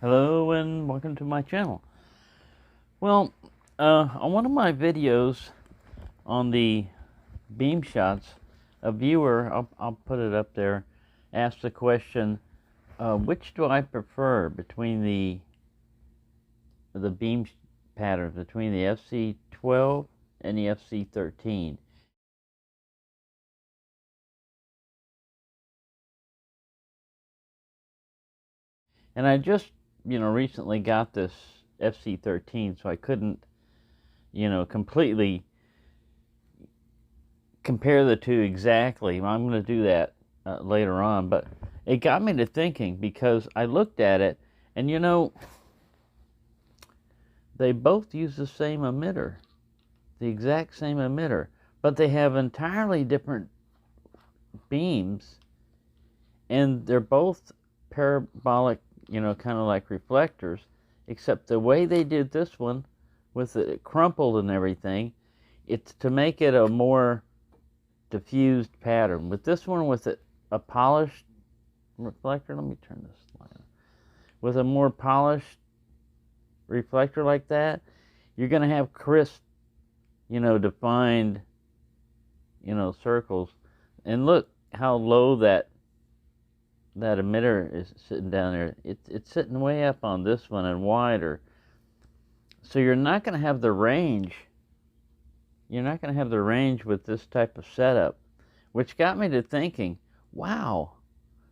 Hello and welcome to my channel. Well, on one of my videos on the Beamshots, a viewer, I'll put it up there, asked the question, which do I prefer between the beam patterns, between the FC12 and the FC13? And I just, recently got this FC13, so I couldn't, completely compare the two exactly. I'm going to do that later on, but it got me to thinking because I looked at it, and they both use the same emitter, the exact same emitter, but they have entirely different beams, and they're both parabolic, kind of like reflectors, except the way they did this one with it crumpled and everything, it's to make it a more diffused pattern. With this one, with a polished reflector, let me turn this light on. With a more polished reflector like that, you're going to have crisp, defined, circles. And look how low that emitter is sitting down there. It's sitting way up on this one and wider. So you're not going to have the range. You're not going to have the range with this type of setup, which got me to thinking, wow,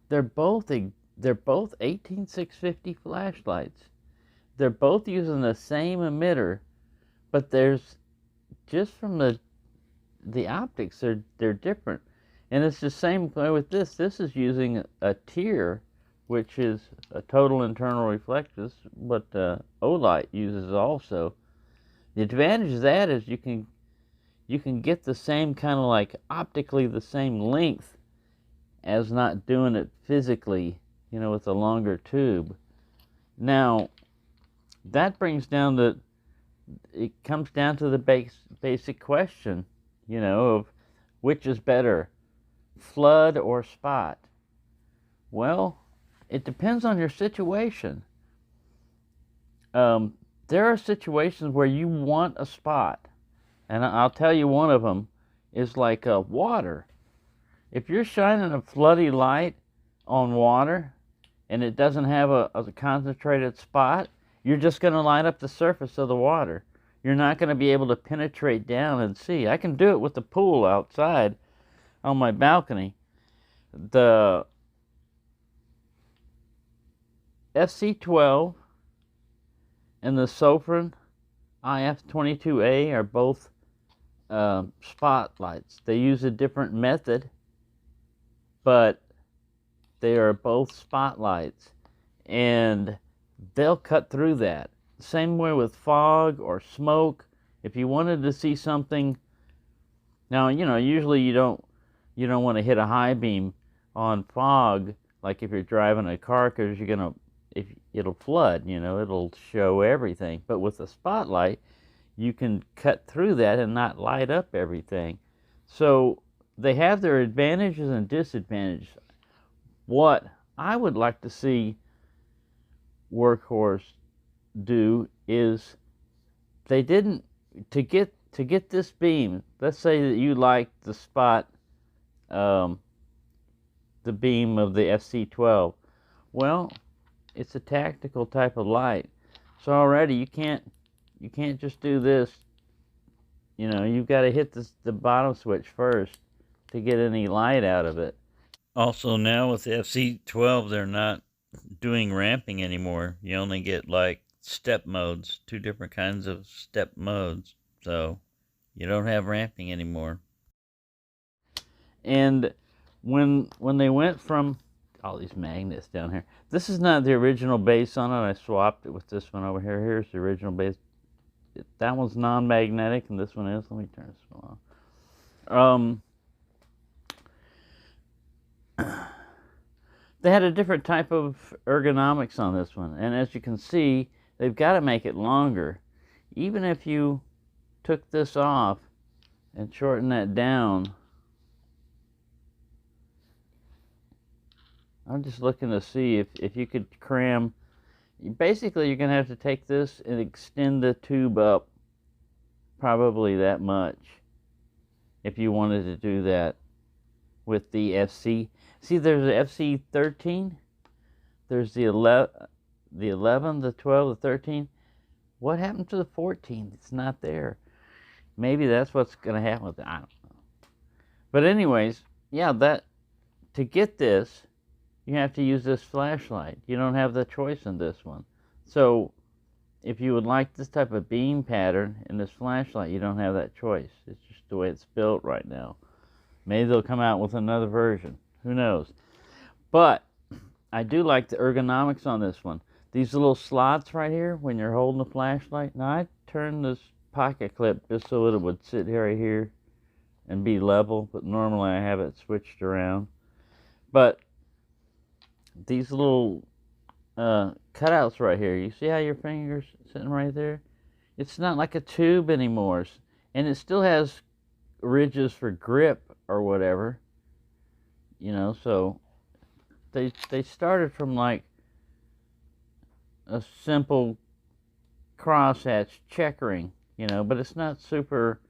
they're both 18650 flashlights. They're both using the same emitter, but there's just from the optics, they're different. And it's the same way with this. This is using a tier, which is a total internal reflector. This is what Olight uses also. The advantage of that is you can get the same kind of like optically the same length as not doing it physically, with a longer tube. Now, that brings down it comes down to the basic question, of which is better, flood or spot. Well, it depends on your situation. There are situations where you want a spot, and I'll tell you one of them is like water. If you're shining a floody light on water and it doesn't have a concentrated spot, you're just going to light up the surface of the water. You're not going to be able to penetrate down and see. I can do it with the pool outside on my balcony. The FC12 and the Sofran IF22A are both spotlights. They use a different method, but they are both spotlights, and they'll cut through that. Same way with fog or smoke. If you wanted to see something, now usually you don't want to hit a high beam on fog, like if you're driving a car, because it'll flood, it'll show everything. But with a spotlight, you can cut through that and not light up everything. So they have their advantages and disadvantages. What I would like to see Wurkkos do is they didn't to get this beam. Let's say that you like the spot, the beam of the FC12. Well, it's a tactical type of light, so already you can't just do this. You've got to hit the bottom switch first to get any light out of it. Also, now with the FC12, they're not doing ramping anymore. You only get like step modes, 2 different kinds of step modes, so you don't have ramping anymore. And when they went from all these magnets down here, this is not the original base on it. I swapped it with this one over here. Here's the original base. That one's non-magnetic, and this one is. Let me turn this one off. They had a different type of ergonomics on this one, and as you can see, they've got to make it longer. Even if you took this off and shortened that down, I'm just looking to see if you could cram, basically you're going to have to take this and extend the tube up probably that much if you wanted to do that with the FC. See, there's the FC13, there's the 11, the 12, the 13. What happened to the 14? It's not there. Maybe that's what's going to happen with it. I don't know. But anyways, yeah, to get this, you have to use this flashlight. You don't have the choice in this one. So if you would like this type of beam pattern in this flashlight, you don't have that choice. It's just the way it's built right now. Maybe they'll come out with another version. Who knows? But I do like the ergonomics on this one. These little slots right here, when you're holding the flashlight. Now I turned this pocket clip just so it would sit right here and be level, but normally I have it switched around. But these little cutouts right here, you see how your finger's sitting right there? It's not like a tube anymore, and it still has ridges for grip or whatever, you know. So they started from like a simple crosshatch checkering, you know, but it's not super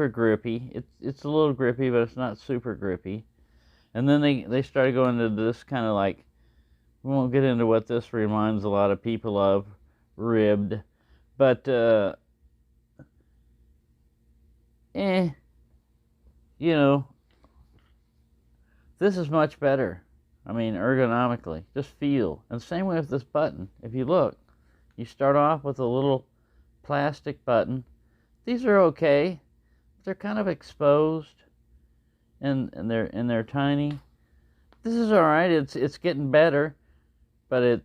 grippy. It's a little grippy, but it's not super grippy. And then they started going into this kind of like, we won't get into what this reminds a lot of people of, ribbed, but you know, this is much better. I mean, ergonomically, just feel. And same way with this button. If you look, you start off with a little plastic button. These are okay. They're kind of exposed, and they're tiny. This is all right. It's getting better, but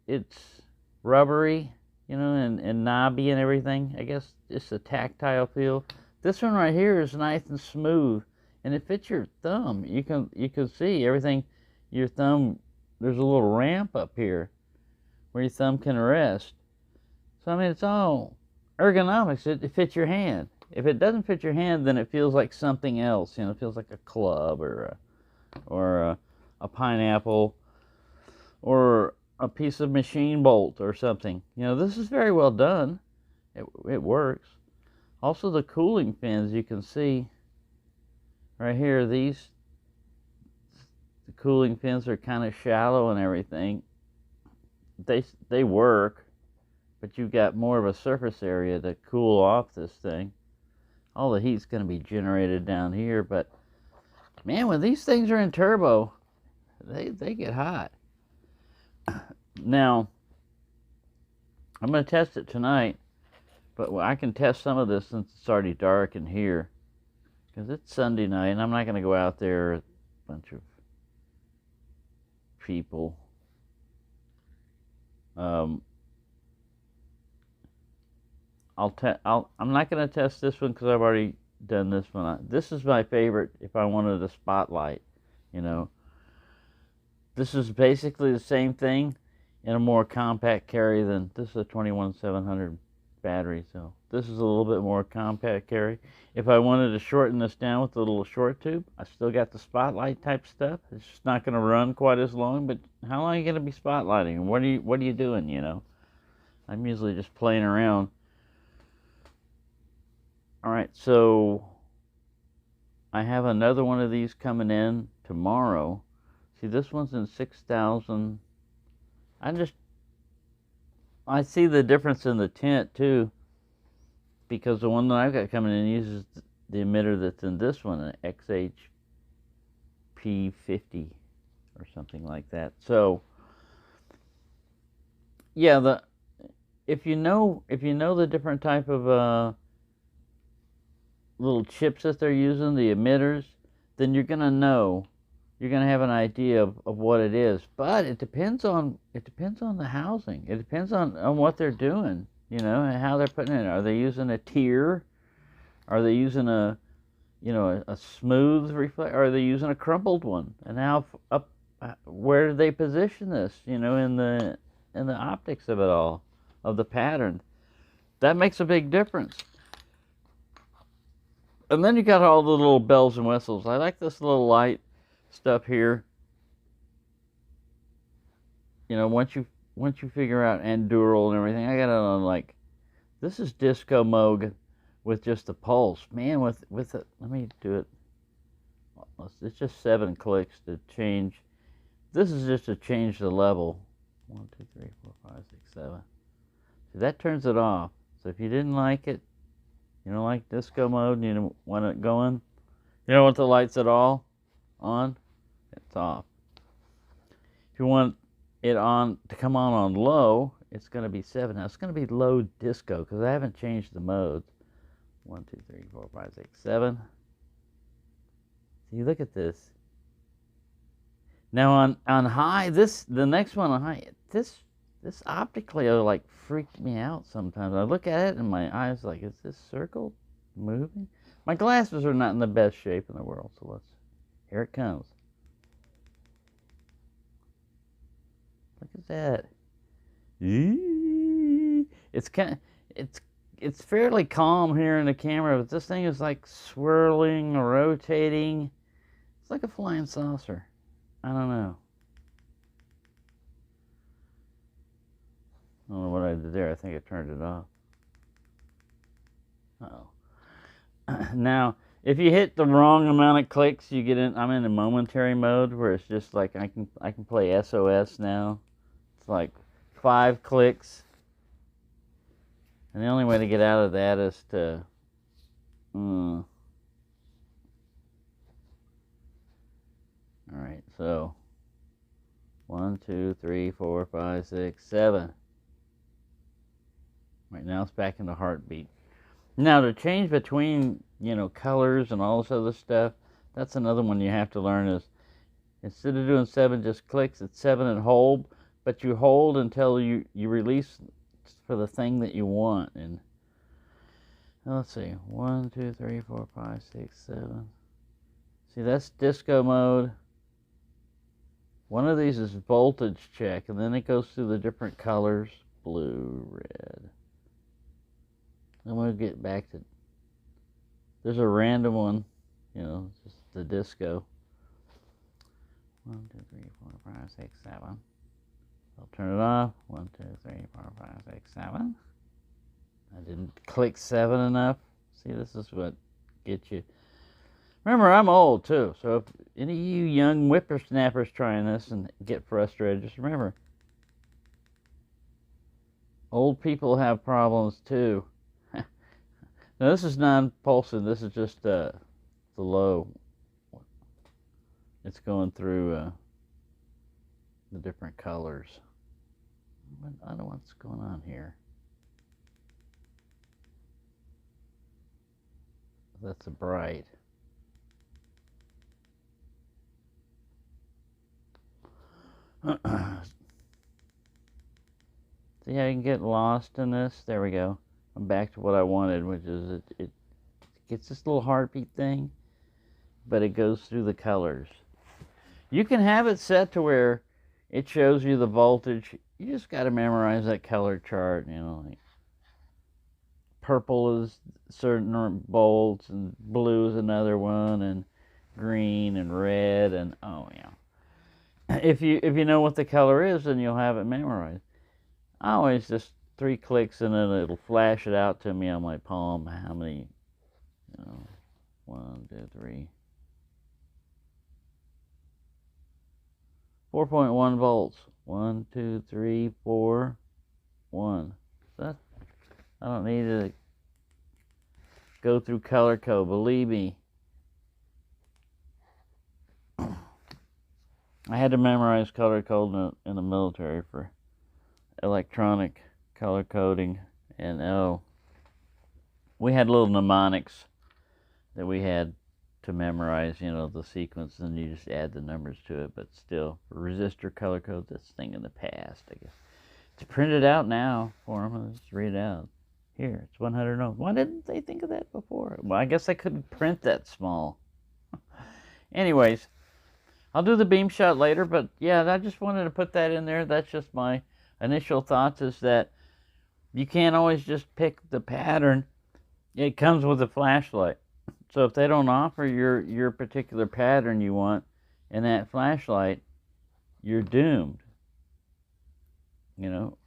it's rubbery, you know, and knobby and everything. I guess it's a tactile feel. This one right here is nice and smooth, and it fits your thumb. You can see everything. Your thumb, there's a little ramp up here where your thumb can rest. So I mean, it's all ergonomics. It fits your hand. If it doesn't fit your hand, then it feels like something else. You know, it feels like a club or a pineapple or a piece of machine bolt or something. You know, this is very well done. It works. Also, the cooling fins, you can see right here, the cooling fins are kind of shallow and everything. They work, but you've got more of a surface area to cool off this thing. All the heat's going to be generated down here, but man, when these things are in turbo, they get hot. Now, I'm going to test it tonight, but I can test some of this since it's already dark in here, because it's Sunday night, and I'm not going to go out there with a bunch of people. I'm not going to test this one because I've already done this one. This is my favorite if I wanted a spotlight, you know. This is basically the same thing in a more compact carry than, this is a 21700 battery, so this is a little bit more compact carry. If I wanted to shorten this down with a little short tube, I still got the spotlight type stuff. It's just not going to run quite as long, but how long are you going to be spotlighting? What are you doing, you know? I'm usually just playing around. Alright, so I have another one of these coming in tomorrow. See, this one's in 6,000. I see the difference in the tint too, because the one that I've got coming in uses the emitter that's in this one, an XHP50 or something like that. So yeah, if you know the different type of little chips that they're using, the emitters, then you're gonna have an idea of what it is. But it depends on the housing. It depends on what they're doing, you know, and how they're putting it. Are they using a tier? Are they using a smooth reflect? Or are they using a crumpled one? And how up where do they position this, you know, in the optics of it all, of the pattern? That makes a big difference. And then you got all the little bells and whistles. I like this little light stuff here. You know, once you once you figure out Enduro and everything, I got it on like, this is disco mode with just the pulse. Man, with it, let me do it. It's just 7 clicks to change. This is just to change the level. 1, 2, 3, 4, 5, 6, 7. See, that turns it off. So if you didn't like it, you don't like disco mode, and you don't want it going, you don't want the lights at all on, it's off. If you want it on to come on low, it's going to be 7. Now it's going to be low disco because I haven't changed the modes. 1, 2, 3, 4, 5, 6, 7. See, look at this. Now on high, the next one on high, this optically like freaked me out sometimes. I look at it and my eyes like, is this circle moving? My glasses are not in the best shape in the world, so here it comes. Look at that. It's fairly calm here in the camera, but this thing is like swirling, rotating. It's like a flying saucer. I don't know. I don't know what I did there. I think I turned it off. Uh-oh. Now, if you hit the wrong amount of clicks, you get in. I'm in a momentary mode where it's just like I can play SOS now. It's like 5 clicks, and the only way to get out of that is to. All right, so 1, 2, 3, 4, 5, 6, 7. Right now it's back into heartbeat. Now to change between, colors and all this other stuff, that's another one you have to learn is, instead of doing 7 just clicks, it's 7 and hold, but you hold until you release for the thing that you want. And let's see, 1, 2, 3, 4, 5, 6, 7. See, that's disco mode. One of these is voltage check, and then it goes through the different colors, blue, red. I'm going to get back to, there's a random one, just the disco. 1, 2, 3, 4, 5, 6, 7. I'll turn it off. 1, 2, 3, 4, 5, 6, 7. I didn't click 7 enough. See, this is what gets you. Remember, I'm old too, so if any of you young whippersnappers trying this and get frustrated, just remember, old people have problems too. Now this is non-pulsing, this is just the low. It's going through the different colors. I don't know what's going on here. That's a bright. See how you can get lost in this? There we go. I'm back to what I wanted, which is it gets this little heartbeat thing, but it goes through the colors. You can have it set to where it shows you the voltage. You just got to memorize that color chart, like purple is certain bolts, and blue is another one, and green and red, and oh yeah. If you know what the color is, then you'll have it memorized. I always just 3 clicks and then it'll flash it out to me on my palm. How many? 1, 2, 3. 4.1 volts. 1, 2, 3, 4, 1. I don't need to go through color code. Believe me. I had to memorize color code in the military for electronic color coding, and we had little mnemonics that we had to memorize, the sequence, and you just add the numbers to it. But still, resistor color code, this thing in the past, I guess. It's printed out now for them. Let's read it out. Here, it's 100 ohms. Why didn't they think of that before? Well, I guess I couldn't print that small. Anyways, I'll do the beam shot later, but yeah, I just wanted to put that in there. That's just my initial thoughts, is that you can't always just pick the pattern. It comes with a flashlight. So if they don't offer your particular pattern you want in that flashlight, you're doomed. you know,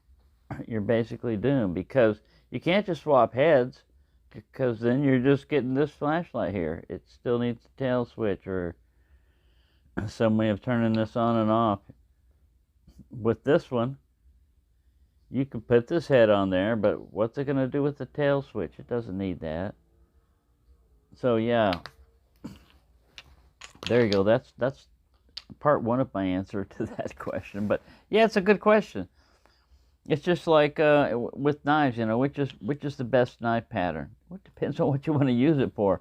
you're basically doomed, because you can't just swap heads, because then you're just getting this flashlight here. It still needs a tail switch or some way of turning this on and off. With this one, you can put this head on there, but what's it going to do with the tail switch? It doesn't need that. So yeah, there you go. That's part one of my answer to that question. But yeah, it's a good question. It's just like with knives, you know, which is the best knife pattern? It depends on what you want to use it for.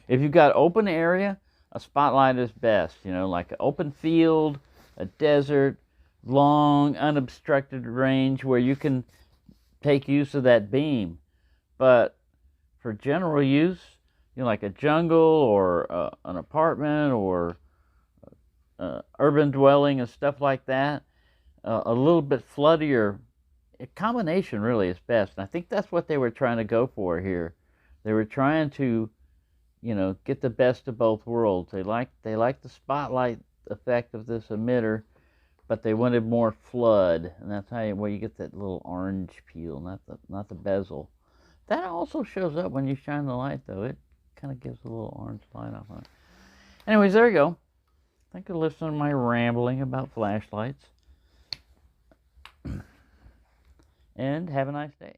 If you've got open area, a spotlight is best. You know, like an open field, a desert, long unobstructed range where you can take use of that beam. But for general use, you know, like a jungle or an apartment or urban dwelling and stuff like that, a little bit floodier. A combination really is best. And I think that's what they were trying to go for here. They were trying to, you know, get the best of both worlds. They liked the spotlight effect of this emitter, but they wanted more flood, and that's how you get that little orange peel, not the bezel. That also shows up when you shine the light, though. It kind of gives a little orange light off on it. Anyways, there you go. Thank you for listening to my rambling about flashlights. And have a nice day.